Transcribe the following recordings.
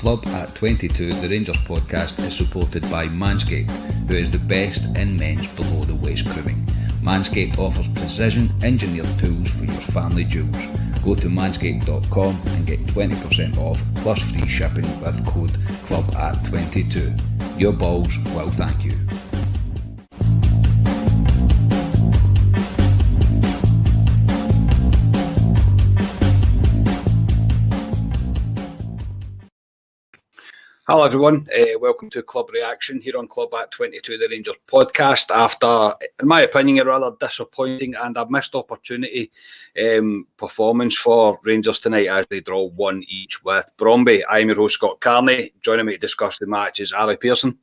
Club at 22, the Rangers podcast, is supported by Manscaped, who is the best in men's below the waist grooming. Manscaped offers precision engineered tools for your family jewels. Go to manscaped.com and get 20% off plus free shipping with code CLUB at 22. Your balls will thank you. Hello everyone, welcome to Club Reaction here on Club at 22, the Rangers podcast. After, in my opinion, a rather disappointing and a missed opportunity performance for Rangers tonight as they draw one each with Brøndby. I'm your host Scott Carney. Joining me to discuss the match is Ali Pearson.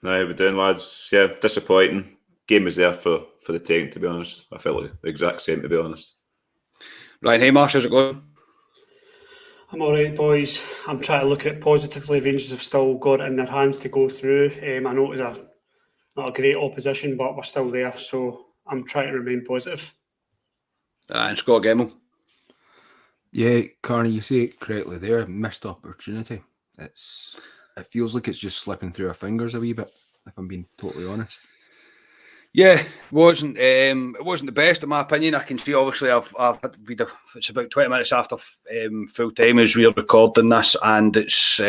How we doing, lads? Yeah, disappointing. Game was there for the taking, to be honest. I felt like the exact same, to be honest. Ryan Haymarsh, how's it going? I'm alright, boys. I'm trying to look at it positively. Rangers have still got it in their hands to go through. I know it was not a great opposition, but we're still there, so I'm trying to remain positive. And Scott Gemmell. Yeah, Carney, you say it correctly there. Missed opportunity. It feels like it's just slipping through our fingers a wee bit, if I'm being totally honest. Yeah, it wasn't the best in my opinion. I can see obviously it's about 20 minutes after full time as we're recording this, and it's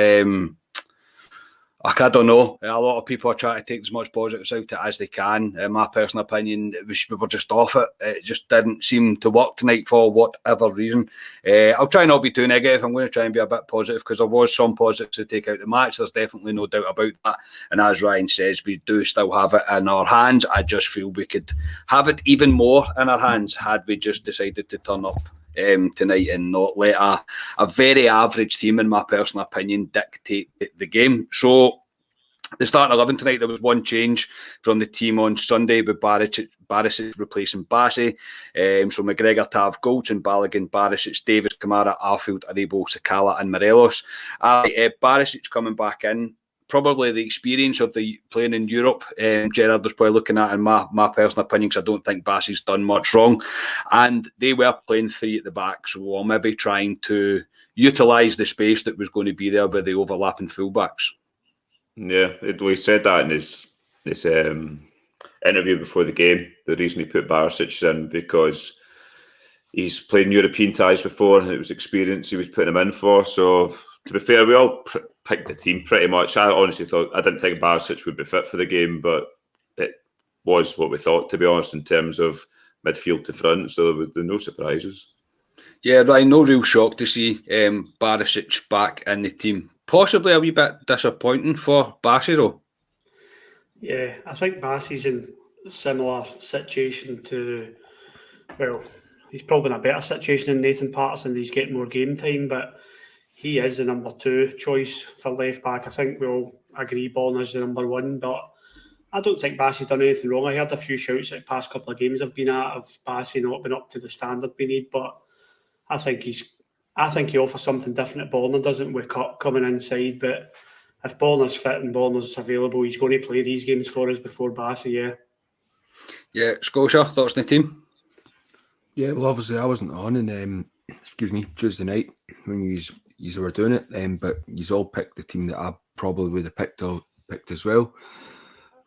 I don't know. A lot of people are trying to take as much positives out of it as they can. In my personal opinion, we were just off it. It just didn't seem to work tonight for whatever reason. I'll try not to be too negative. I'm going to try and be a bit positive because there was some positives to take out of the match. There's definitely no doubt about that. And as Ryan says, we do still have it in our hands. I just feel we could have it even more in our hands had we just decided to turn up tonight and not let a very average team, in my personal opinion, dictate the game. So the starting 11 tonight, there was one change from the team on Sunday with Barisic replacing Bassey. So McGregor, Tav, Goldson, Balogun, Barisic, Davis, Kamara, Arfield, Aribo, Sakala and Morelos. Barisic coming back in. Probably the experience of the playing in Europe, Gerrard was probably looking at, in my personal opinion, because I don't think Bassey's done much wrong. And they were playing three at the back, so we're maybe trying to utilise the space that was going to be there by the overlapping fullbacks. Yeah, we said that in his interview before the game. The reason he put Barisic in because he's played in European ties before, and it was experience he was putting him in for. So, to be fair, we all picked the team pretty much. I honestly didn't think Barisic would be fit for the game, but it was what we thought, to be honest, in terms of midfield to front. So there were no surprises. Yeah, Ryan, no real shock to see Barisic back in the team. Possibly a wee bit disappointing for Bassey, though. Yeah, I think Bassey's in a similar situation to, well, he's probably in a better situation than Nathan Patterson. He's getting more game time, but he is the number 2 choice for left back. I think we all agree Born is the number 1, but I don't think Bassey's done anything wrong. I heard a few shouts at the past couple of games I've been at of Bassey not been up to the standard we need, but I think he offers something different that Borna doesn't with coming inside. But if Borna's fit and Borna's available, he's going to play these games for us before Bassey, yeah. Yeah, Scotia, thoughts on the team? Yeah, well, obviously I wasn't on in Tuesday night when you were doing it, but you all picked the team that I probably would have picked as well.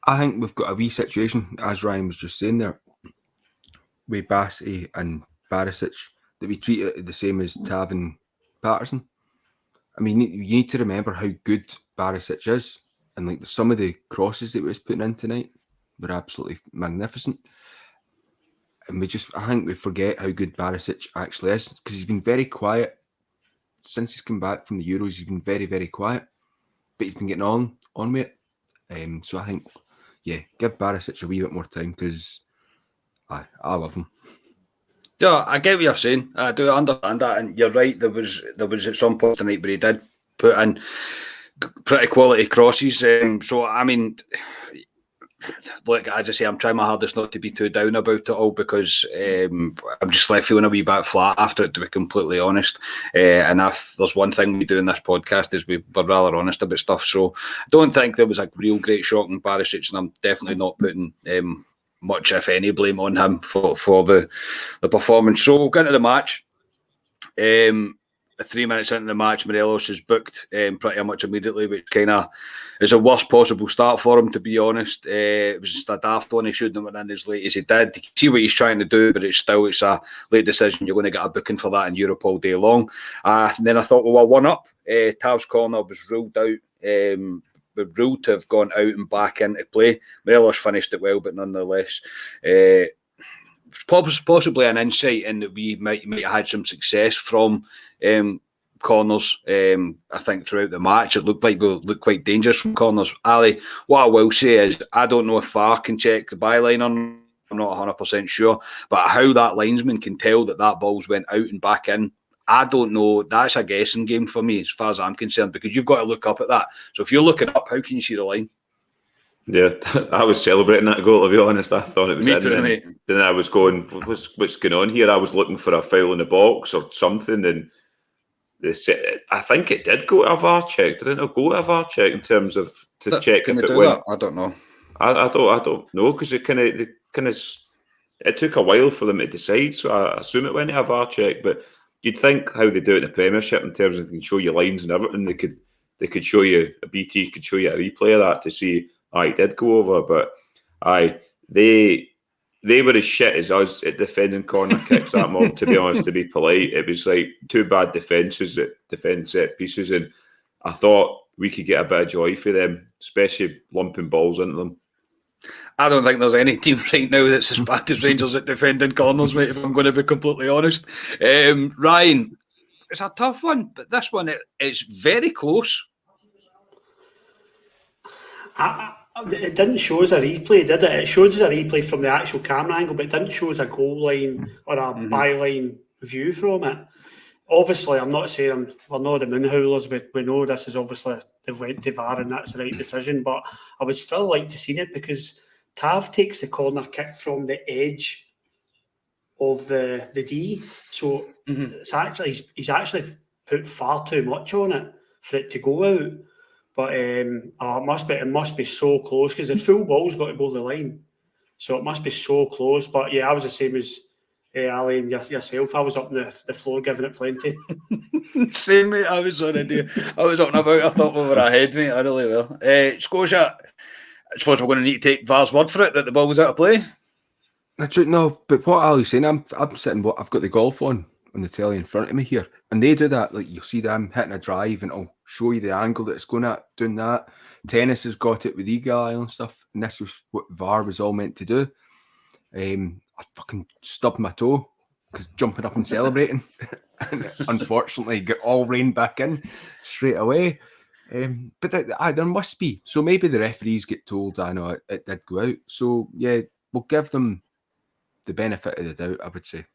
I think we've got a wee situation, as Ryan was just saying there, with Bassey and Barisic, that we treat it the same as Tav and Patterson. I mean, you need to remember how good Barisic is, and like some of the crosses that he was putting in tonight were absolutely magnificent. And I think we forget how good Barisic actually is, because he's been very quiet since he's come back from the Euros. He's been very, very quiet, but he's been getting on with it. So I think, yeah, give Barisic a wee bit more time, because I love him. Yeah, I get what you're saying. I do understand that, and you're right. There was at some point tonight where he did put in pretty quality crosses. So I mean, look, as I say, I'm trying my hardest not to be too down about it all, because I'm just left feeling a wee bit flat after it, to be completely honest. And if there's one thing we do in this podcast is we're rather honest about stuff. So I don't think there was a real great shock in Barisic, and I'm definitely not putting much, if any, blame on him for the performance. So we'll get into the match. 3 minutes into the match, Morelos is booked pretty much immediately, which kind of is a worst possible start for him, to be honest. It was just a daft one. He shouldn't have went in as late as he did. You can see what he's trying to do, but it's a late decision. You're going to get a booking for that in Europe all day long. And then I thought, well, 1-1 up. Tav's corner was ruled out. Ruled to have gone out and back into play. Morelos finished it well, but nonetheless, possibly an insight in that we might have had some success from corners. I think throughout the match, it looked like we looked quite dangerous from corners. Ali, what I will say is, I don't know if VAR can check the byline on. I'm not 100% sure, but how that linesman can tell that ball's went out and back in, I don't know. That's a guessing game for me, as far as I'm concerned, because you've got to look up at that. So if you're looking up, how can you see the line? Yeah, I was celebrating that goal, to be honest. I thought it was Me in. too, mate. Then I was going, what's going on here? I was looking for a foul in the box or something, and I think it did go to a VAR check. Didn't it go to a VAR check in terms of to check if it went? I don't know. I don't know, because it it took a while for them to decide. So I assume it went to a VAR check. But you'd think how they do it in the Premiership in terms of they can show you lines and everything. They could show you a BT, could show you a replay of that to see. It did go over, but they were as shit as us at defending corner kicks that mob, to be honest, to be polite. It was like two bad defences that defend set pieces, and I thought we could get a bit of joy for them, especially lumping balls into them. I don't think there's any team right now that's as bad as Rangers at defending corners, mate, if I'm going to be completely honest. Ryan, it's a tough one, but this one, it's very close. It didn't show us a replay, did it? It showed us a replay from the actual camera angle, but it didn't show us a goal line or a byline view from it. Obviously, I'm not saying we're not the moon howlers, but we know this is obviously they've went to VAR and that's the right decision. But I would still like to see it, because Tav takes the corner kick from the edge of the D, so it's actually he's actually put far too much on it for it to go out. But it must be so close, because the full ball's got to go the line, so it must be so close. But yeah, I was the same as Ali and yourself. I was up on the floor giving it plenty. Same, mate. I was on a day. I was up and about. I thought we were ahead, mate. I really will. Scotia, I suppose we're going to need to take VAR's word for it that the ball was out of play. No, but what Ali's saying, I'm sitting. I've got the golf on the telly in front of me here, and they do that. Like, you'll see them hitting a drive, and it'll show you the angle that it's going at, doing that. Tennis has got it with Eagle Eye and stuff, and this was what VAR was all meant to do. I fucking stubbed my toe because jumping up and celebrating, and unfortunately got all reined back in straight away. But there must be. So maybe the referees get told, I know it did go out. So yeah, we'll give them the benefit of the doubt, I would say.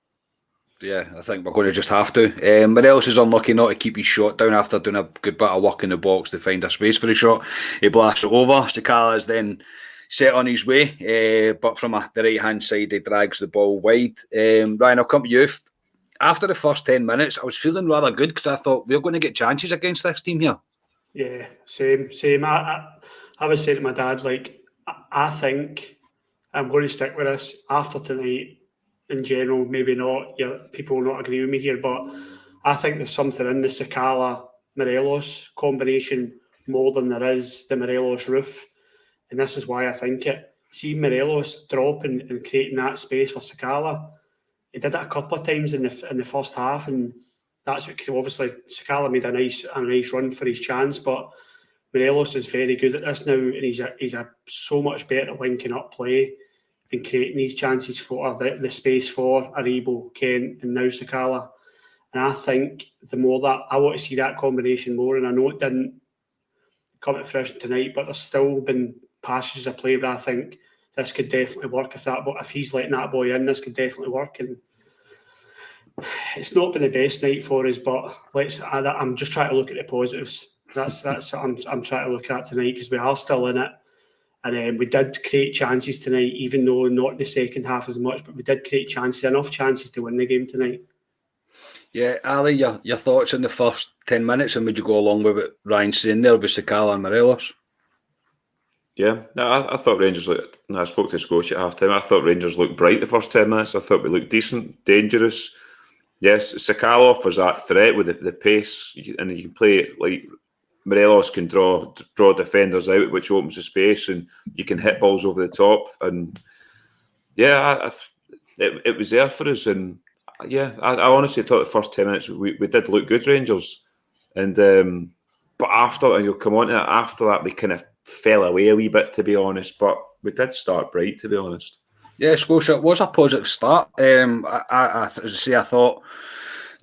Yeah, I think we're going to just have to. Morelos is unlucky not to keep his shot down after doing a good bit of work in the box to find a space for the shot. He blasts it over. Sakala is then set on his way, but from the right-hand side, he drags the ball wide. Ryan, I'll come to you. After the first 10 minutes, I was feeling rather good, because I thought we're going to get chances against this team here. Yeah, same. I was saying to my dad, like, I think I'm going to stick with this after tonight. In general, maybe not. People will not agree with me here, but I think there's something in the Sakala-Morelos combination more than there is the Morelos-Roof, and this is why I think it. See Morelos dropping and creating that space for Sakala. He did it a couple of times in the first half, and that's what, obviously Sakala made a nice run for his chance, but Morelos is very good at this now, and he's a so much better at linking up play and creating these chances for the space for Aribo, Kent, and now Sakala. And I think the more that I want to see that combination more, and I know it didn't come to fruition tonight, but there's still been passages of play where I think this could definitely work. If he's letting that boy in, this could definitely work. And it's not been the best night for us, but I'm just trying to look at the positives. That's what I'm trying to look at tonight, because we are still in it. And we did create chances tonight, even though not in the second half as much, but we did create chances, enough chances to win the game tonight. Yeah, Ali, your thoughts in the first 10 minutes, and would you go along with what Ryan's saying there with Sakala and Morelos? Yeah, no, I thought Rangers looked. I spoke to Scotia at half time. I thought Rangers looked bright the first 10 minutes. I thought we looked decent, dangerous. Yes, Sakala offers that threat with the pace, and you can play it like Morelos can draw defenders out, which opens the space, and you can hit balls over the top. And yeah, it was there for us. And yeah, I honestly thought the first 10 minutes we did look good, Rangers. And but after, you'll come on to that, after that we kind of fell away a wee bit, to be honest. But we did start bright, to be honest. Yeah, Scotia, it was a positive start. As I say, I thought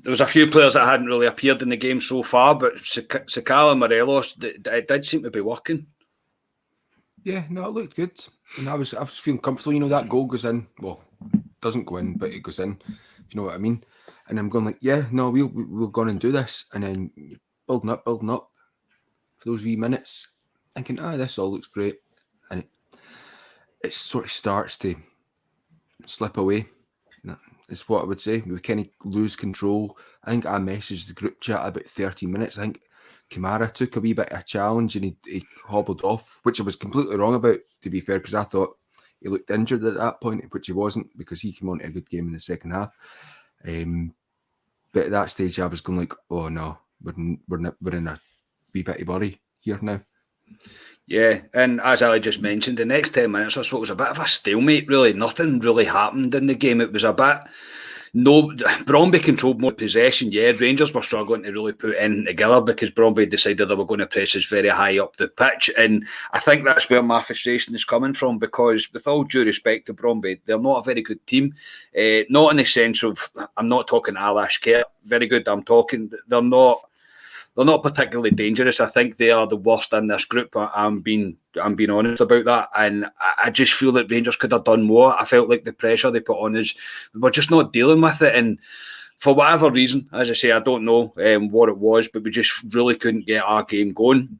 there was a few players that hadn't really appeared in the game so far, but Sakala and Morelos, it did seem to be working. Yeah, no, it looked good. And I was feeling comfortable. You know, that goal goes in. Well, doesn't go in, but it goes in. If you know what I mean. And I'm going like, yeah, no, we'll go on and do this. And then building up for those wee minutes, thinking, this all looks great. And it sort of starts to slip away. Is what I would say. We kind of lose control. I think I messaged the group chat about 13 minutes. I think Kamara took a wee bit of a challenge and he hobbled off, which I was completely wrong about, to be fair, because I thought he looked injured at that point, which he wasn't, because he came on to a good game in the second half. But at that stage, I was going like, oh no, we're in a wee bit of worry here now. Yeah, and as Ali just mentioned, the next 10 minutes or so, it was a bit of a stalemate, really. Nothing really happened in the game. It was a bit... Brøndby controlled more possession. Yeah, Rangers were struggling to really put in together because Brøndby decided they were going to press us very high up the pitch. And I think that's where my frustration is coming from, because with all due respect to Brøndby, they're not a very good team. Not in the sense of... I'm not talking Alash Kerr. Very good. I'm talking... They're not particularly dangerous. I think they are the worst in this group. I'm being honest about that. And I just feel that Rangers could have done more. I felt like the pressure they put on us, we were just not dealing with it. And for whatever reason, as I say, I don't know what it was, but we just really couldn't get our game going.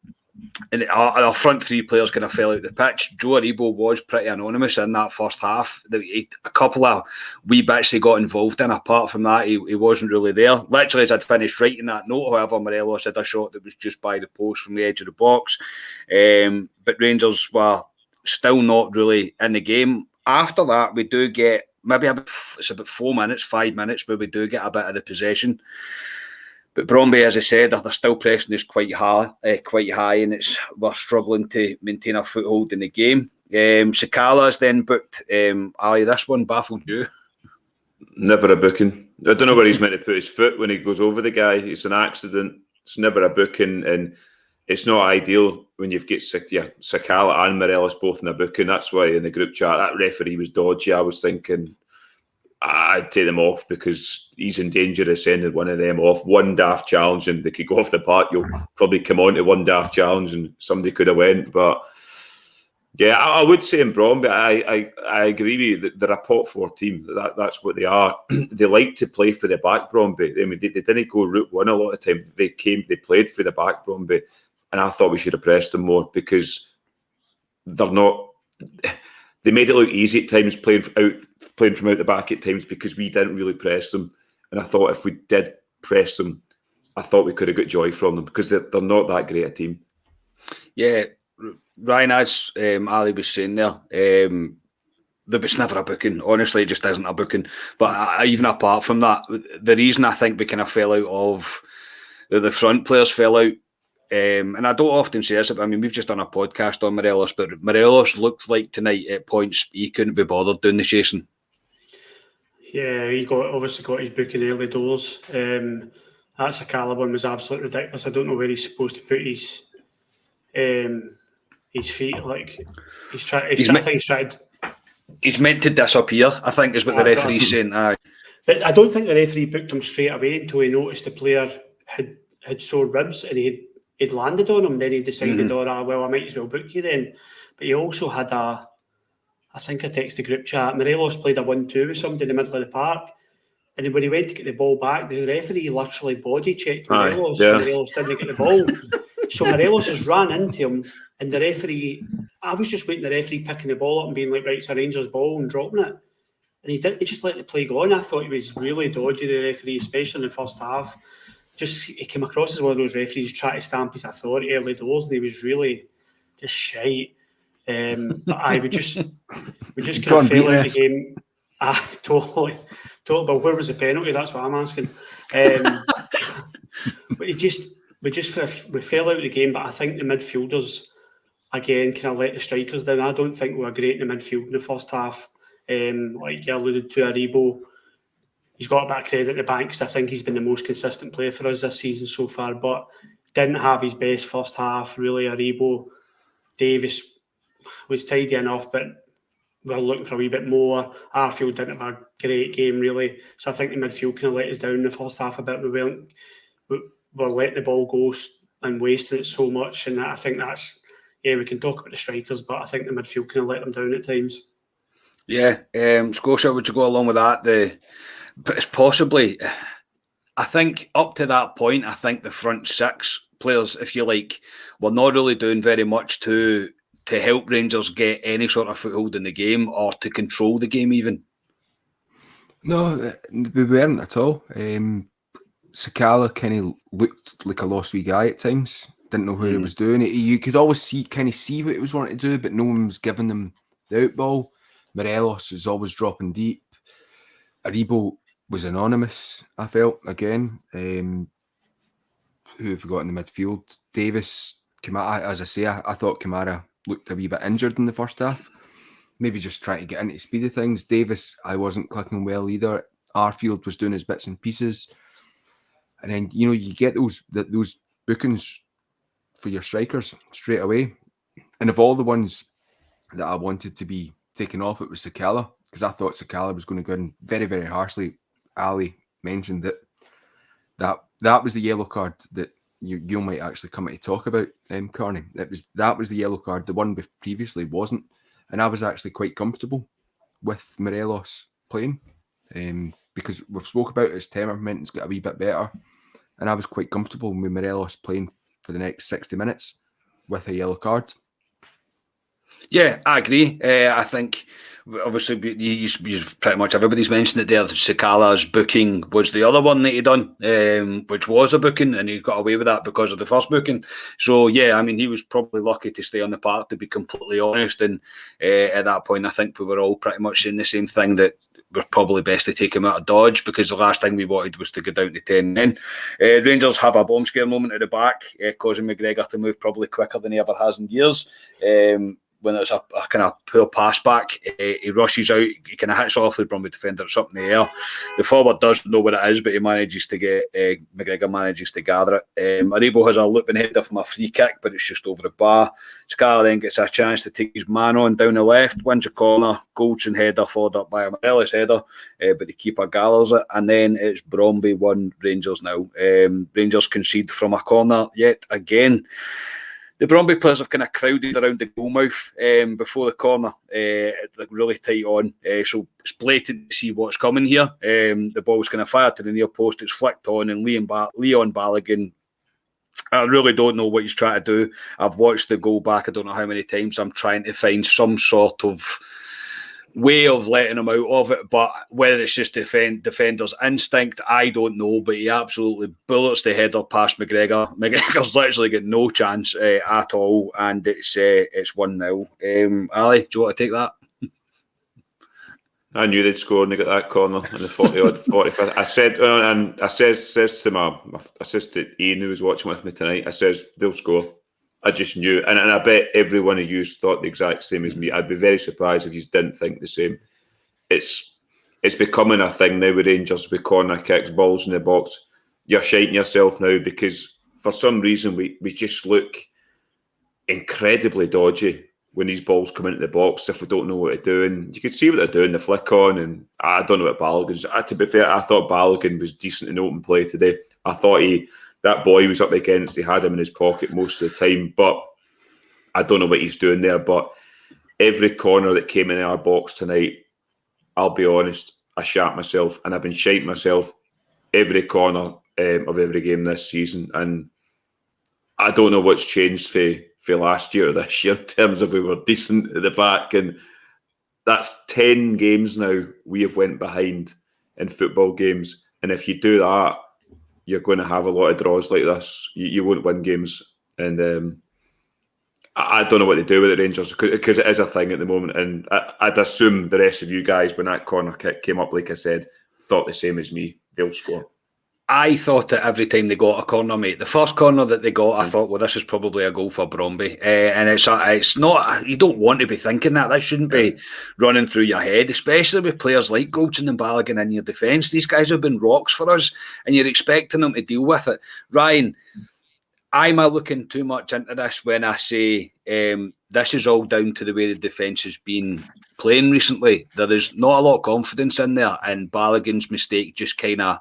And our front three players kind of fell out the pitch. Joe Aribo was pretty anonymous in that first half. A couple of wee bits he got involved in. Apart from that, he wasn't really there. Literally, as I'd finished writing that note, however, Morelos had a shot that was just by the post from the edge of the box. But Rangers were still not really in the game. After that, we do get maybe about 5 minutes where we do get a bit of the possession. But Brøndby, as I said, they're still pressing us quite high, and we're struggling to maintain a foothold in the game. Sakala's then booked. Ali, this one baffled you. Never a booking. I don't know where he's meant to put his foot when he goes over the guy. It's an accident. It's never a booking, and it's not ideal when you've got Sakala and Morelos both in a booking. That's why in the group chat, that referee was dodgy. I was thinking I'd take them off because he's in danger of sending one of them off. One daft challenge and they could go off the park. You'll probably come on to one daft challenge and somebody could have went. But yeah, I would say in Brøndby, I agree with you. They're a pot four team. That's what they are. They like to play for the back, Brøndby. I mean, they didn't go route one a lot of time. They played for the back, Brøndby. And I thought we should have pressed them more because they're not... They made it look easy at times playing from out the back at times because we didn't really press them. And I thought if we did press them, I thought we could have got joy from them because they're not that great a team. Yeah, Ryan, as Ali was saying there, it's never a booking. Honestly, it just isn't a booking. But even apart from that, the reason I think we kind of fell out of... The front players fell out, and I don't often say this, but I mean, we've just done a podcast on Morelos, but Morelos looked like tonight at points he couldn't be bothered doing the chasing. Yeah, he obviously got his booking early doors. That Sakala one was absolutely ridiculous. I don't know where he's supposed to put his feet. Like he's meant to disappear, I think, is what the referee's saying. But I don't think the referee booked him straight away until he noticed the player had sore ribs and he'd landed on him. Then he decided, I might as well book you then. But he also had I think I texted the group chat, Morelos played a 1-2 with somebody in the middle of the park. And then when he went to get the ball back, the referee literally body checked Morelos and Morelos didn't get the ball. So Morelos has ran into him and the referee, I was just waiting the referee picking the ball up and being like, right, it's a Rangers ball and dropping it. And he just let the play go on. I thought he was really dodgy, the referee, especially in the first half. He came across as one of those referees trying to stamp his authority early doors, and he was really just shite. But we just kind of fell out of the game. Totally. But where was the penalty? That's what I'm asking. But we fell out of the game. But I think the midfielders again kind of let the strikers down. I don't think we were great in the midfield in the first half. Like you alluded to, Aribo, he's got a bit of credit in the bank because I think he's been the most consistent player for us this season so far. But didn't have his best first half really. Aribo, Davis was tidy enough, but we're looking for a wee bit more. Arfield didn't have a great game, really. So I think the midfield kind of let us down in the first half a bit. We're letting the ball go and wasting it so much. And I think that's, we can talk about the strikers, but I think the midfield kind of let them down at times. Yeah, Scotia, would you go along with that? But it's possibly, I think up to that point, I think the front six players, if you like, were not really doing very much to help Rangers get any sort of foothold in the game or to control the game even. No, we weren't at all. Sakala kind of looked like a lost wee guy at times. Didn't know where he was doing it. You could always see what he was wanting to do, but no one was giving him the out ball. Morelos was always dropping deep. Aribo was anonymous, I felt, again. Who have we got in the midfield? Davis, Kamara, as I say, I thought Kamara looked a wee bit injured in the first half. Maybe just trying to get into the speed of things. Davis, I wasn't clicking well either. Arfield was doing his bits and pieces. And then, you get those bookings for your strikers straight away. And of all the ones that I wanted to be taken off, it was Sakala, because I thought Sakala was going to go in very, very harshly. Ali mentioned that was the yellow card that you might actually come to talk about, Carney. That was the yellow card. The one previously wasn't, and I was actually quite comfortable with Morelos playing, because we've spoke about his temperament's got a wee bit better, and I was quite comfortable with Morelos playing for the next 60 minutes with a yellow card. Yeah, I agree. I think obviously you pretty much everybody's mentioned it there. Sakala's booking was the other one that he done, which was a booking, and he got away with that because of the first booking. So yeah, I mean, he was probably lucky to stay on the park, to be completely honest. And at that point, I think we were all pretty much saying the same thing, that we're probably best to take him out of Dodge, because the last thing we wanted was to go down to 10 men. Rangers have a bomb scare moment at the back, causing McGregor to move probably quicker than he ever has in years. When it's a kind of poor pass back, he rushes out, he kind of hits off the Brøndby defender, it's up in the air. The forward doesn't know what it is, but he manages to get, McGregor manages to gather it. Aribo has a looping header from a free kick, but it's just over the bar. Sakala then gets a chance to take his man on down the left, wins a corner, Goldson header followed up by a Morelos header, but the keeper gathers it, and then it's Brøndby 1, Rangers 0. Rangers concede from a corner yet again. The Brøndby players have kind of crowded around the goal mouth before the corner, like really tight on. So it's blatant to see what's coming here. The ball's kind of fired to the near post, it's flicked on, and Leon Balogun, I really don't know what he's trying to do. I've watched the goal back, I don't know how many times. I'm trying to find some sort of way of letting him out of it, but whether it's just defender's instinct, I don't know. But he absolutely bullets the header past McGregor. McGregor's literally got no chance at all, and it's 1-0. Ali, do you want to take that? I knew they'd score when they got that corner in the 45th. I says to Ian, who was watching with me tonight, I says they'll score. I just knew, and I bet every one of you thought the exact same as me. I'd be very surprised if you didn't think the same. It's becoming a thing now with Rangers, with corner kicks, balls in the box. You're shiting yourself now because for some reason we just look incredibly dodgy when these balls come into the box if we don't know what to do. And you could see what they're doing, the flick on, and I don't know what Balogun's. To be fair, I thought Balogun was decent in open play today. I thought that boy was up against, he had him in his pocket most of the time, but I don't know what he's doing there. But every corner that came in our box tonight, I'll be honest, I shat myself, and I've been shiting myself every corner of every game this season. And I don't know what's changed for last year or this year in terms of we were decent at the back. And that's 10 games now we have went behind in football games. And if you do that, you're going to have a lot of draws like this. You won't win games. And I don't know what to do with the Rangers because it is a thing at the moment, and I'd assume the rest of you guys, when that corner kick came up, like I said, thought the same as me. They'll score. I thought that every time they got a corner, mate. The first corner that they got, I thought, well, this is probably a goal for Brøndby. And it's not, you don't want to be thinking that. That shouldn't be running through your head, especially with players like Goldson and Balogun in your defence. These guys have been rocks for us, and you're expecting them to deal with it. Ryan, I'm looking too much into this when I say this is all down to the way the defence has been playing recently. There is not a lot of confidence in there, and Balogun's mistake just kind of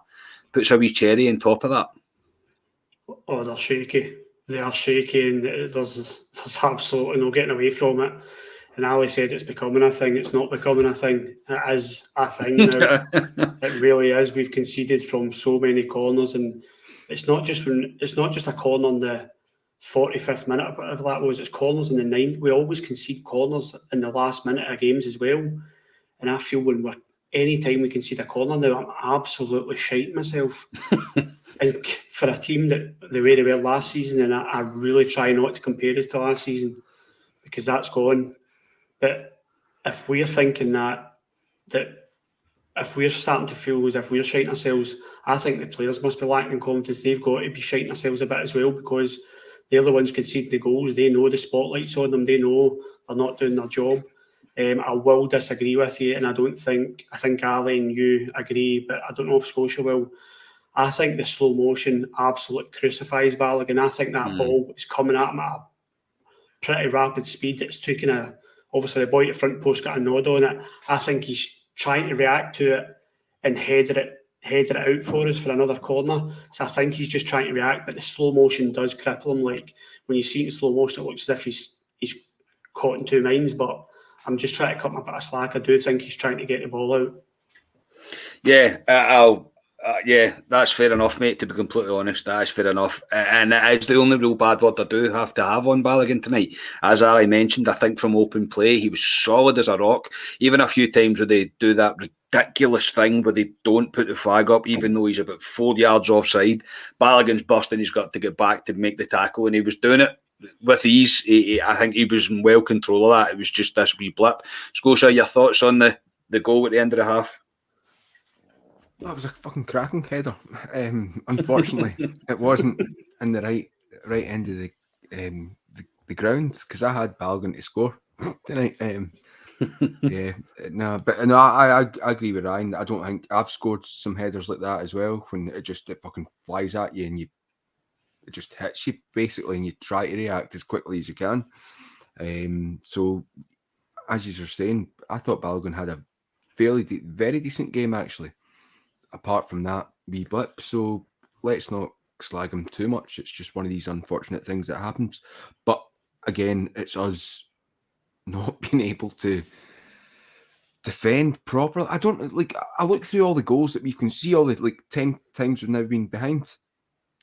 puts a wee cherry on top of that. Oh, they're shaky. They are shaky, and there's absolutely no getting away from it. And Ali said it's becoming a thing. It's not becoming a thing. It is a thing now. It really is. We've conceded from so many corners, and it's not just a corner in the 45th minute or whatever that was. It's corners in the 9th. We always concede corners in the last minute of games as well. And I feel any time we concede a corner now, I'm absolutely shiting myself. And for a team that the way they were last season, and I really try not to compare it to last season because that's gone. But if we're thinking that if we're starting to feel as if we're shiting ourselves, I think the players must be lacking confidence. They've got to be shiting themselves a bit as well because they're the ones conceding the goals. They know the spotlight's on them. They know they're not doing their job. I will disagree with you, and I think Ali and you agree, but I don't know if Scotia will. I think the slow motion absolutely crucifies Balogun. I think that ball is coming at him at a pretty rapid speed. It's taken obviously the boy at the front post got a nod on it. I think he's trying to react to it and header it out for us for another corner. So I think he's just trying to react, but the slow motion does cripple him. Like when you see it in slow motion, it looks as if he's caught in two minds, but I'm just trying to cut him a bit of slack. I do think he's trying to get the ball out. Yeah, yeah, that's fair enough, mate, to be completely honest. That is fair enough. And it is the only real bad word I do have to have on Balogun tonight. As Ali mentioned, I think from open play, he was solid as a rock. Even a few times where they do that ridiculous thing where they don't put the flag up, even though he's about 4 yards offside. Balogun's busting, he's got to get back to make the tackle, and he was doing it with ease. I think he was in well control of that. It was just this wee blip. Scotia, your thoughts on the goal at the end of the half? That was a fucking cracking header. Unfortunately, it wasn't in the right end of the ground because I had Balogun to score tonight. I agree with Ryan. I don't think I've scored some headers like that as well when it fucking flies at you and it just hits you basically, and you try to react as quickly as you can. So, as you were saying, I thought Balogun had a very decent game actually. Apart from that wee blip, so let's not slag him too much. It's just one of these unfortunate things that happens. But again, it's us not being able to defend properly. I look through all the goals that we can see, all the 10 times we've now been behind.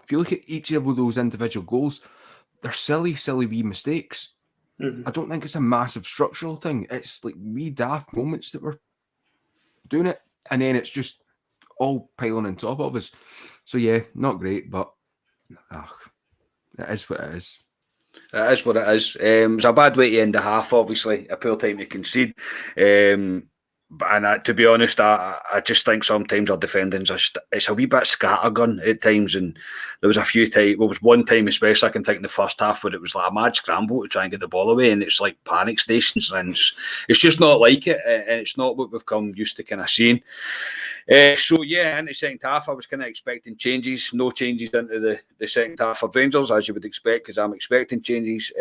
If you look at each of those individual goals, they're silly wee mistakes. I don't think it's a massive structural thing. It's like wee daft moments that we're doing it, and then it's just all piling on top of us. So yeah, not great, but it is what it is. It is what it is. It was a bad way to end the half, obviously. A poor time to concede. And to be honest, I just think sometimes our defending's it's a wee bit scattergun at times. And there was a few times, well, was one time especially I can think in the first half where it was like a mad scramble to try and get the ball away, and it's like panic stations, and it's just not like it, and it's not what we've come used to kind of seeing. So yeah, in the second half, I was kind of expecting changes. No changes into the second half of Rangers, as you would expect, because I'm expecting changes.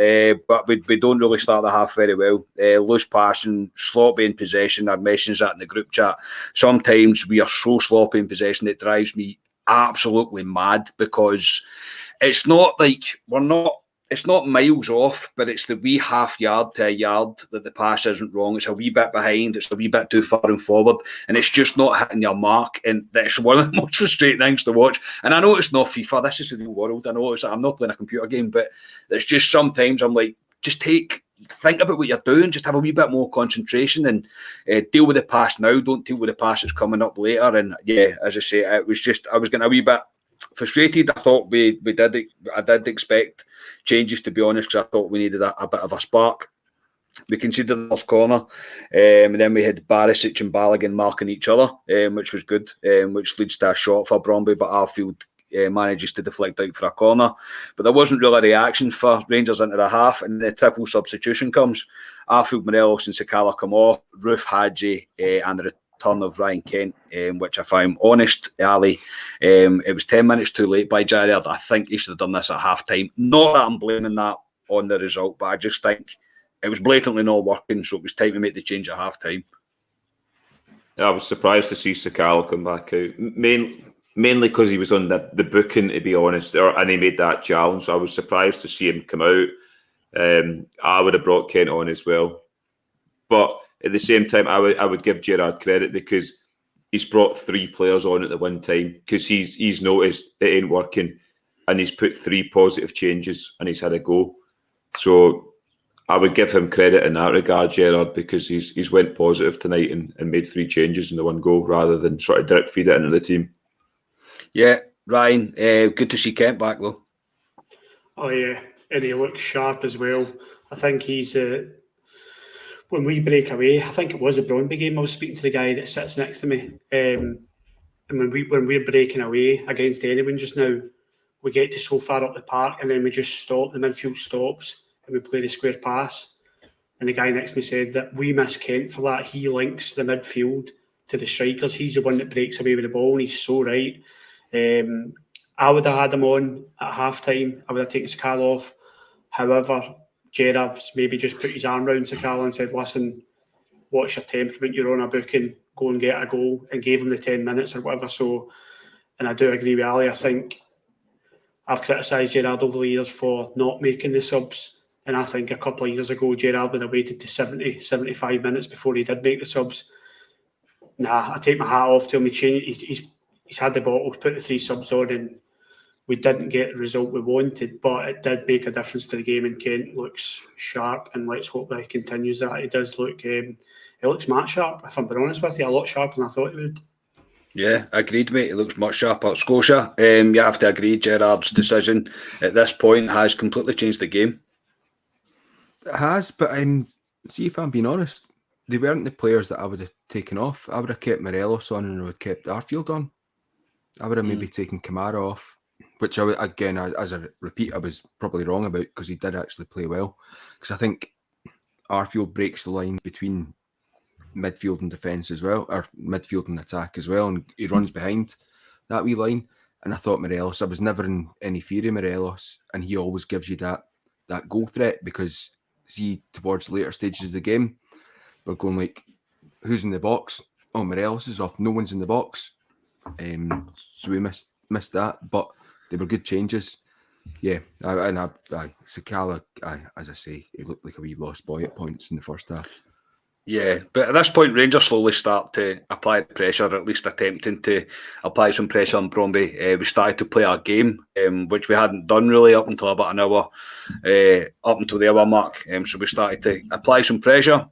But we don't really start the half very well. Loose passing, sloppy in possession. I've mentioned that in the group chat. Sometimes we are so sloppy in possession it drives me absolutely mad, because it's not like it's not miles off, but it's the wee half yard to a yard that the pass isn't wrong. It's a wee bit behind. It's a wee bit too far and forward, and it's just not hitting your mark. And that's one of the most frustrating things to watch. And I know it's not FIFA. This is the real world. I know I'm not playing a computer game, but it's just sometimes I'm like, just think about what you're doing. Just have a wee bit more concentration and deal with the pass now. Don't deal with the pass that's coming up later. And yeah, as I say, it was just I was getting a wee bit frustrated. I thought I did expect changes, to be honest, because I thought we needed a bit of a spark. We conceded the first corner, and then we had Barisic and Balogun marking each other, which was good, which leads to a shot for Brøndby, but Arfield manages to deflect out for a corner. But there wasn't really a reaction for Rangers into the half, and the triple substitution comes. Arfield, Morelos and Sakala come off, Roof, Hadji, and the return of Ryan Kent, which if I'm honest, Ali, it was 10 minutes too late by Gerrard. I think he should have done this at half-time. Not that I'm blaming that on the result, but I just think it was blatantly not working, so it was time to make the change at half-time. I was surprised to see Sakala come back out. Mainly because he was on the booking, to be honest, and he made that challenge. So I was surprised to see him come out. I would have brought Kent on as well. But at the same time, I would give Gerrard credit because he's brought 3 players on at the one time because he's noticed it ain't working and he's put 3 positive changes and he's had a go. So I would give him credit in that regard, Gerrard, because he's went positive tonight and made 3 changes in the one go rather than sort of drip feed it into the team. Yeah, Ryan, good to see Kent back though. Oh yeah, and he looks sharp as well. I think he's when we break away, I think it was a Brøndby game. I was speaking to the guy that sits next to me, and when we're breaking away against anyone just now, we get to so far up the park and then we just stop. The midfield stops and we play the square pass. And the guy next to me said that we miss Kent for that. He links the midfield to the strikers. He's the one that breaks away with the ball, and he's so right. I would have had him on at half time. I would have taken Sakala off. However, Gerrard's maybe just put his arm around Sakala and said, listen, what's your temperament? You're on a booking, go and get a goal, and gave him the 10 minutes or whatever. So, and I do agree with Ali. I think I've criticised Gerrard over the years for not making the subs. And I think a couple of years ago, Gerrard would have waited to 70, 75 minutes before he did make the subs. Nah, I take my hat off to him. He's had the bottle, put the 3 subs on, and we didn't get the result we wanted, but it did make a difference to the game, and Kent looks sharp, and let's hope that he continues that. He does look, he looks match sharp, if I'm being honest with you, a lot sharper than I thought he would. Yeah, agreed, mate. He looks much sharper at Scotia. You have to agree, Gerrard's decision at this point has completely changed the game. It has, but see, if I'm being honest, they weren't the players that I would have taken off. I would have kept Morelos on and I would have kept Arfield on. I would have maybe taken Kamara off, which I was probably wrong about because he did actually play well. Because I think Arfield breaks the line between midfield and defence as well, or midfield and attack as well, and he runs behind that wee line. And I thought Morelos, I was never in any fear of Morelos, and he always gives you that goal threat because, see, towards the later stages of the game, we're going like, who's in the box? Oh, Morelos is off. No one's in the box. So we missed that, but they were good changes. Yeah, Sakala, as I say, he looked like a wee lost boy at points in the first half. Yeah, but at this point, Rangers slowly start to apply pressure, or at least attempting to apply some pressure on Brøndby. We started to play our game, which we hadn't done really up until about an hour, up until the hour mark. So we started to apply some pressure.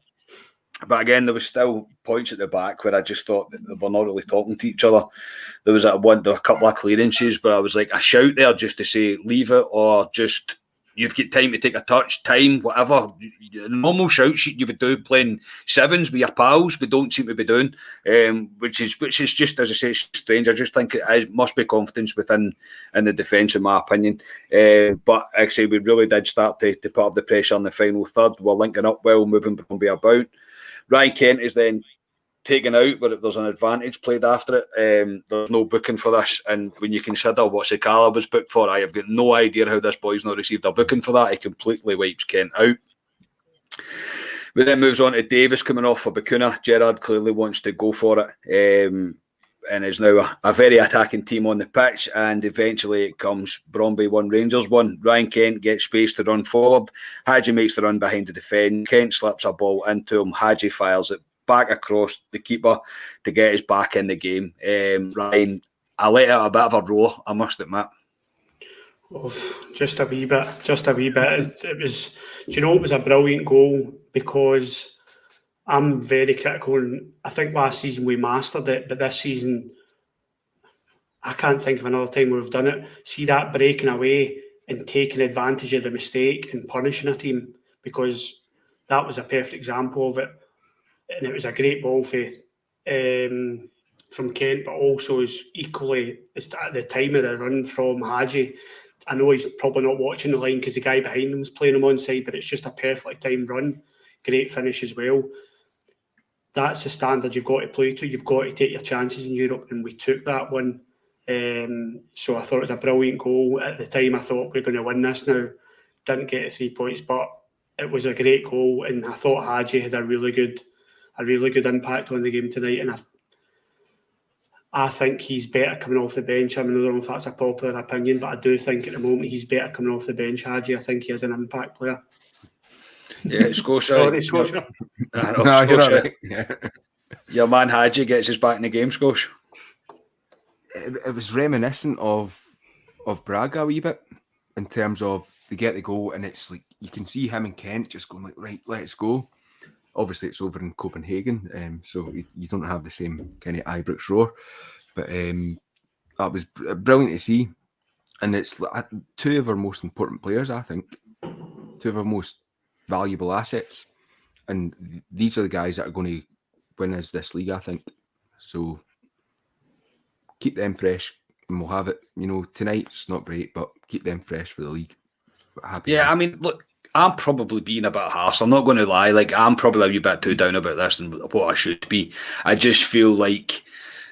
But again, there was still points at the back where I just thought that they were not really talking to each other. There was a couple of clearances, but I was like, a shout there just to say, leave it, or just, you've got time to take a touch, time, whatever. Normal shout sheet you would do playing sevens with your pals, we don't seem to be doing, which is just, as I say, it's strange. I just think it must be confidence within in the defence, in my opinion. But like I say, we really did start to put up the pressure on the final third. We're linking up well, moving Brøndby about. Ryan Kent is then taken out, but if there's an advantage played after it, there's no booking for this. And when you consider what Sakala was booked for, I have got no idea how this boy's not received a booking for that. He completely wipes Kent out. We then moves on to Davis coming off for Bacuna. Gerrard clearly wants to go for it, and is now a very attacking team on the pitch. And eventually it comes Brøndby 1, Rangers 1. Ryan Kent gets space to run forward. Hadji makes the run behind the defence. Kent slips a ball into him. Hadji fires it back across the keeper to get us back in the game. Ryan, I let out a bit of a roar, I must admit. Just a wee bit. It was, do you know, it was a brilliant goal because I'm very critical, and I think last season we mastered it, but this season I can't think of another time where we've done it. See that breaking away and taking advantage of the mistake and punishing a team, because that was a perfect example of it. And it was a great ball from Kent, but also is equally at the time of the run from Hadji. I know he's probably not watching the line because the guy behind him is playing him onside, but it's just a perfectly timed run. Great finish as well. That's the standard you've got to play to. You've got to take your chances in Europe, and we took that one. So I thought it was a brilliant goal. At the time, I thought we're going to win this now. Didn't get the 3 points, but it was a great goal, and I thought Hadji had a really good impact on the game tonight. And I think he's better coming off the bench. I mean, I don't know if that's a popular opinion, but I do think at the moment he's better coming off the bench. Hadji, I think he is an impact player. Yeah, Scotia. Sorry, Scotia. No, you're all right. Yeah. Your man Hadji gets us back in the game, Scotia. It was reminiscent of Braga a wee bit in terms of they get the goal and it's like you can see him and Kent just going like, right, let's go. Obviously, it's over in Copenhagen, so you don't have the same kind of Ibrox roar. But that was brilliant to see. And it's two of our most important players, I think. Two of our most valuable assets. And these are the guys that are going to win us this league, I think. So keep them fresh and we'll have it. You know, tonight's not great, but keep them fresh for the league. Happy yeah, I mean, look, I'm probably being a bit harsh. I'm not going to lie. Like, I'm probably a wee bit too down about this than what I should be. I just feel like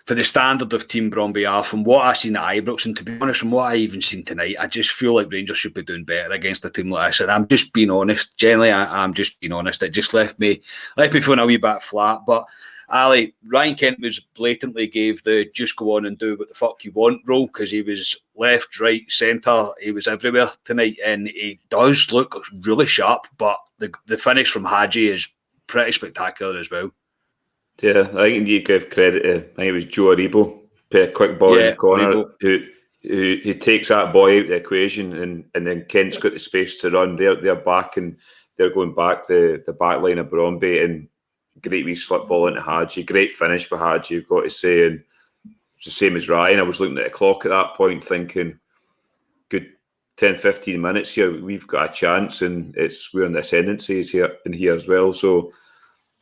for the standard of Team Brøndby are, from what I've seen at Ibrox, and to be honest, from what I even seen tonight, I just feel like Rangers should be doing better against a team like this. And I'm just being honest. Generally, I'm just being honest. It just left me feeling a wee bit flat. But Ali, Ryan Kent was blatantly gave the just go on and do what the fuck you want role, because he was left, right, centre. He was everywhere tonight, and he does look really sharp. But the finish from Hadji is pretty spectacular as well. Yeah, I think you give credit to, I think it was Joe Aribo, put a quick ball in the corner, who takes that boy out of the equation, and then Kent's got the space to run. They're back and they're going back the back line of Brøndby, and great wee slip ball into Hadji. Great finish by Hadji, you've got to say. And it's the same as Ryan. I was looking at the clock at that point thinking, good 10, 15 minutes here, we've got a chance, and we're in the ascendancy in here as well. So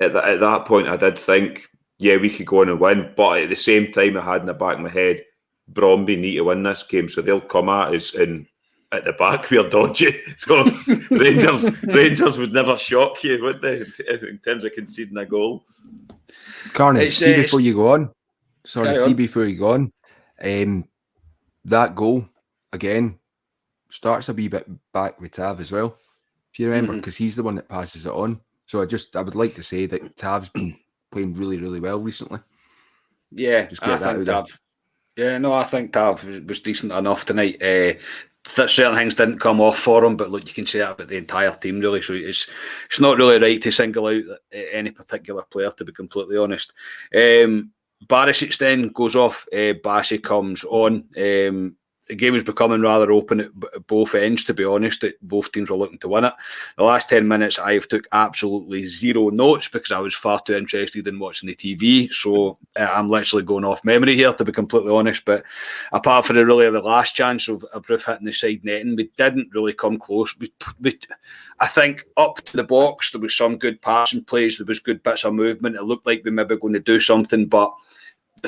at that point, I did think, yeah, we could go on and win. But at the same time, I had in the back of my head, Brøndby need to win this game, so they'll come at us, and at the back we're dodgy. So Rangers would never shock you, would they, in terms of conceding a goal? Carney, before you go on, that goal again starts a wee bit back with Tav as well, if you remember, because he's the one that passes it on. So I would like to say that Tav's been playing really, really well recently. Yeah, just get that out there. Yeah, no, I think Tav was decent enough tonight. Certain things didn't come off for him, but look, you can say that about the entire team, really. So it's not really right to single out any particular player, to be completely honest. Barisic then goes off. Bassi comes on. The game was becoming rather open at both ends, to be honest. Both teams were looking to win it. The last 10 minutes, I took absolutely zero notes because I was far too interested in watching the TV. So I'm literally going off memory here, to be completely honest. But apart from the last chance of Roof hitting the side netting, we didn't really come close. I think up to the box, there was some good passing plays. There was good bits of movement. It looked like we maybe going to do something, but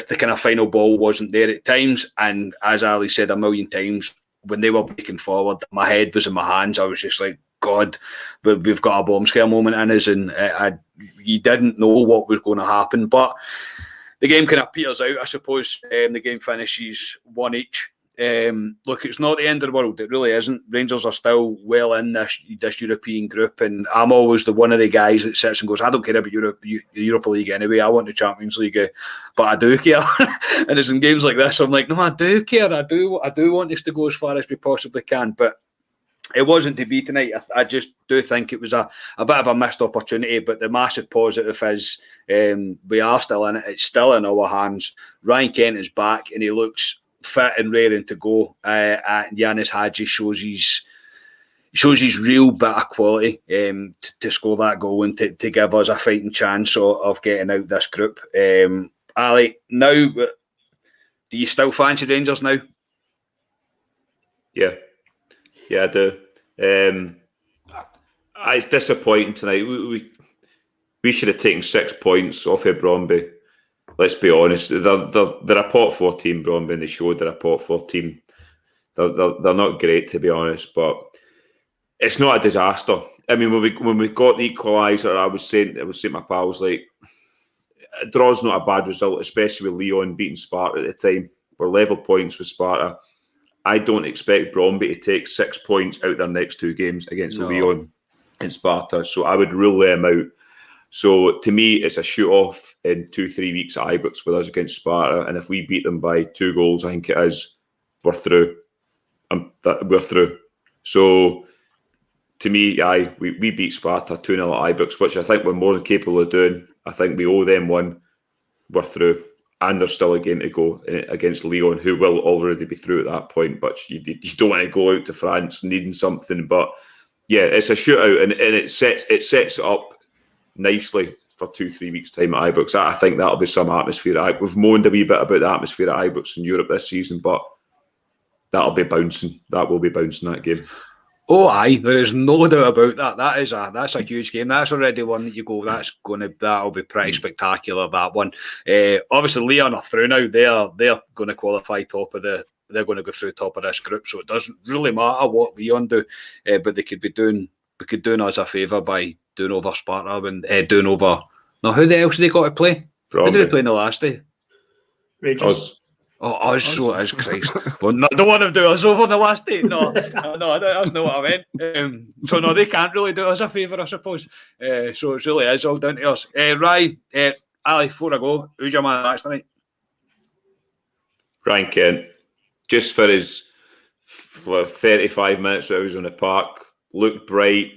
the kind of final ball wasn't there at times. And as Ali said a million times, when they were breaking forward, my head was in my hands. I was just like, God, we've got a bomb scare moment in us, and you didn't know what was going to happen. But the game kind of peters out, I suppose. The game finishes 1-1. Look, it's not the end of the world. It really isn't. Rangers are still well in this European group, and I'm always the one of the guys that sits and goes, I don't care about the Europa League anyway. I want the Champions League, but I do care. And it's in games like this, I'm like, no, I do care. I do want us to go as far as we possibly can. But it wasn't to be tonight. I just do think it was a bit of a missed opportunity. But the massive positive is we are still in it. It's still in our hands. Ryan Kent is back, and he looks fit and raring to go. And Yanis Hadji shows his real bit of quality to score that goal and to give us a fighting chance of getting out this group. Ali, now Do you still fancy Rangers now? Yeah, I do. It's disappointing tonight. We should have taken 6 points off of Brøndby. Let's be honest. They're a pot 4 team, Brøndby, and they showed they're a pot 4 team. They're not great, to be honest, but it's not a disaster. I mean, when we got the equaliser, I was saying to my pals, like, a draw's not a bad result, especially with Lyon beating Sparta at the time. We're level points with Sparta. I don't expect Brøndby to take 6 points out their next 2 games against Lyon and Sparta, so I would rule them out. So to me, it's a shoot-off in 2-3 weeks at Ibrox with us against Sparta, and if we beat them by 2 goals, I think it is, we're through. We're through. So to me, we beat Sparta 2-0 at Ibrox, which I think we're more than capable of doing. I think we owe them one. We're through. And there's still a game to go against Lyon, who will already be through at that point. But you don't want to go out to France needing something. But yeah, it's a shootout, and it sets it up nicely for 2-3 weeks' time at Ibrox. I think that'll be some atmosphere. We've moaned a wee bit about the atmosphere at Ibrox in Europe this season, but that'll be bouncing. That will be bouncing, that game. Oh, aye, there is no doubt about that. That's a huge game. That's already one that you go, that'll be pretty spectacular, that one. Obviously, Lyon are through now. They're going to qualify they're going to go through top of this group, so it doesn't really matter what Lyon do, but they could doing us a favour by doing over Sparta and doing over. Now, who the else they got to play? Who did they play in the last day? Rangers. Oh, so it is, Christ. Well, no, I don't want them to do us over the last day. No, that's not what I meant. So, no, they can't really do us a favour, I suppose. So, it really is all down to us. Ryan, Ali, before I go, who's your man of the match tonight? Ryan Kent. Just for his 35 minutes that I was on the park, looked bright.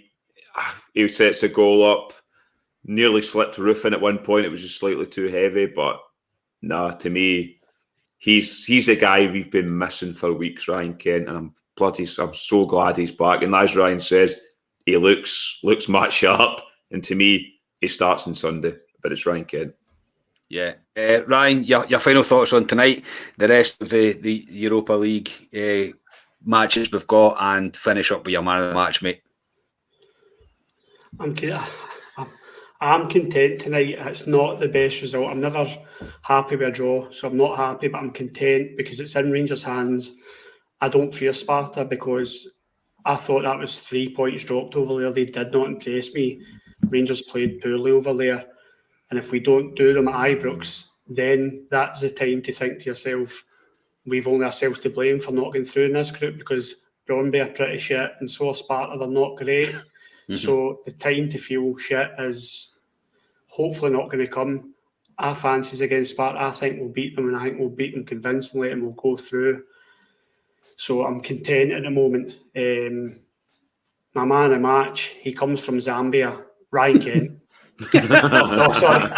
He sets a goal up, nearly slipped roofing at one point. It was just slightly too heavy, but to me, he's a guy we've been missing for weeks, Ryan Kent, and I'm so glad he's back. And as Ryan says, he looks match sharp, and to me, he starts on Sunday. But it's Ryan Kent. Yeah, Ryan, your final thoughts on tonight, the rest of the Europa League matches we've got, and finish up with your man of the match, mate. I'm content tonight. It's not the best result. I'm never happy with a draw, so I'm not happy, but I'm content because it's in Rangers' hands. I don't fear Sparta because I thought that was 3 points dropped over there. They did not impress me. Rangers played poorly over there. And if we don't do them at Ibrox, then that's the time to think to yourself, we've only ourselves to blame for not getting through in this group because Brøndby are pretty shit and so are Sparta, they're not great. Mm-hmm. So the time to feel shit is hopefully not going to come. I fancy against Sparta. I think we'll beat them, and I think we'll beat them convincingly and we'll go through. So I'm content at the moment. My man of the match, he comes from Zambia, Ryan Kent. Sorry.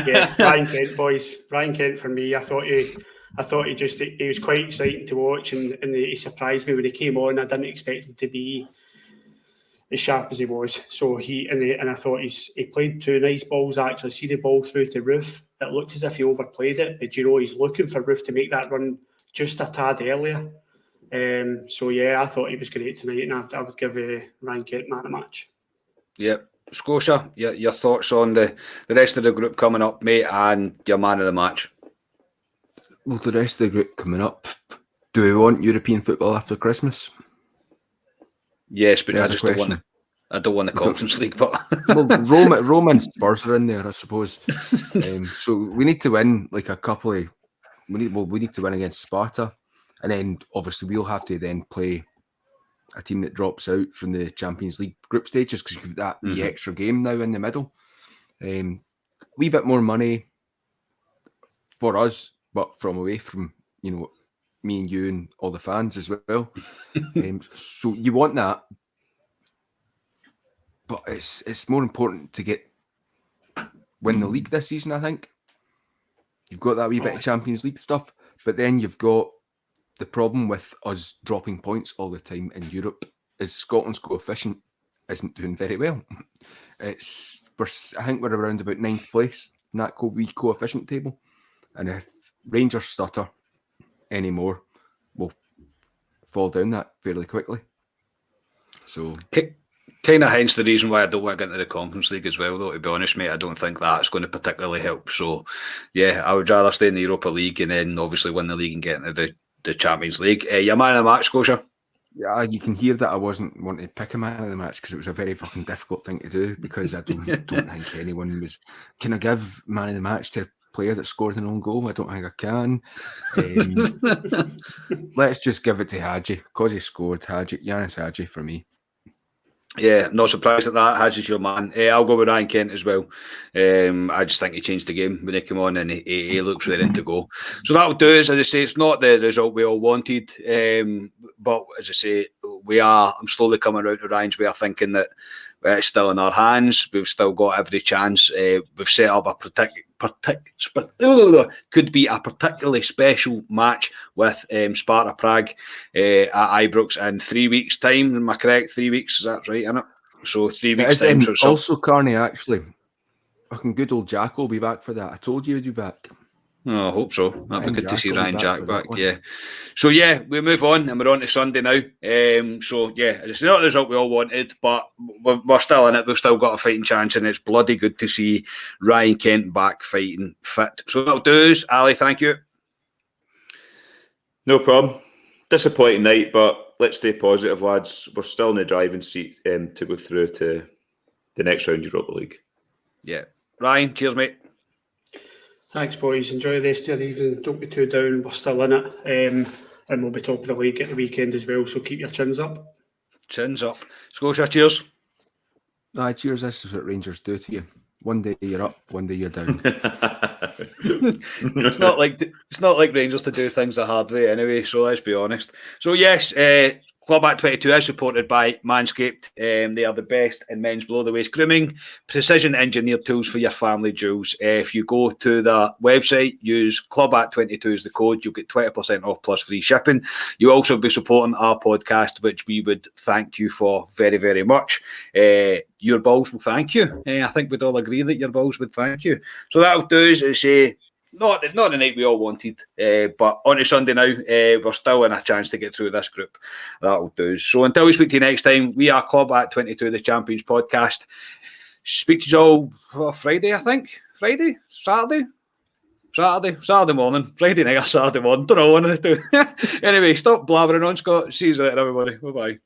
Yeah, Ryan Kent, boys. Ryan Kent for me. I thought he was quite exciting to watch, and he surprised me when he came on. I didn't expect him to be as sharp as he was. So I thought he played 2 nice balls. Actually, see the ball through to Roof. It looked as if he overplayed it, but he's looking for Roof to make that run just a tad earlier. So yeah, I thought he was great tonight, and I would give Ryan Kent man of the match. Yep. Scotia, your thoughts on the rest of the group coming up, mate, and your man of the match? Well, the rest of the group coming up, do we want European football after Christmas? Yes, but I don't want the Conference League. But well, Roma and Spurs are in there, I suppose. So we need to win like a couple of. We need to win against Sparta, and then obviously we'll have to then play a team that drops out from the Champions League group stages because you've got the extra game now in the middle. Wee bit more money for us, but from away from me and you and all the fans as well. So you want that, but it's more important to win the league this season. I think you've got that wee bit of Champions League stuff, but then you've got the problem with us dropping points all the time in Europe is Scotland's coefficient isn't doing very well. I think we're around about 9th place in that coefficient table. And if Rangers stutter anymore, we'll fall down that fairly quickly. So kind of hence the reason why I don't want to get into the Conference League as well, though, to be honest, mate. I don't think that's going to particularly help. So, yeah, I would rather stay in the Europa League and then obviously win the league and get into the Champions League. Your man of the match, Scotia? Yeah, you can hear that I wasn't wanting to pick a man of the match because it was a very fucking difficult thing to do, because I don't think anyone was... Can I give man of the match to a player that scored an own goal? I don't think I can. Let's just give it to Hadji, because he scored. Yanis Hadji for me. Yeah, not surprised at that. Hadji's your man. I'll go with Ryan Kent as well. I just think he changed the game when he came on, and he looks ready to go. So that'll do us. As I say, it's not the result we all wanted, but as I say, I'm slowly coming around to Ryan's way of thinking that it's still in our hands. We've still got every chance. We've set up a could be a particularly special match with Sparta Prague at Ibrox in 3 weeks' time. Am I correct? 3 weeks, is that right, isn't it? So 3 weeks' time. Also, Carney, actually, fucking good old Jack will be back for that. I told you he'd be back. Oh, I hope so. That'd be good to see Ryan Jack back. Yeah. So yeah, we move on and we're on to Sunday now. So yeah, it's not the result we all wanted, but we're still in it. We've still got a fighting chance, and it's bloody good to see Ryan Kent back fighting fit. So that'll do us. Ali, thank you. No problem. Disappointing night, but let's stay positive, lads. We're still in the driving seat to go through to the next round of Europa League. Yeah. Ryan, cheers, mate. Thanks, boys. Enjoy the rest of your evening. Don't be too down. We're still in it. And we'll be top of the league at the weekend as well, so keep your chins up. Chins up. Scotia, cheers. Aye, cheers. This is what Rangers do to you. One day you're up, one day you're down. It's not like Rangers to do things the hard way anyway, so let's be honest. So yes, Club at 22 is supported by Manscaped. They are the best in men's below-the-waist grooming, precision engineered tools for your family jewels. If you go to the website, use Club at 22 as the code, you'll get 20% off plus free shipping. You'll also be supporting our podcast, which we would thank you for very, very much. Your balls will thank you. I think we'd all agree that your balls would thank you. So that'll do is say, not the night we all wanted, but on to Sunday now, we're still in a chance to get through this group. That'll do. So until we speak to you next time, we are Club at 22, the Champions Podcast. Speak to you all Friday, I think. Saturday morning. Friday night or Saturday morning. Don't know one of the two. Anyway, stop blabbering on, Scott. See you later, everybody. Bye-bye.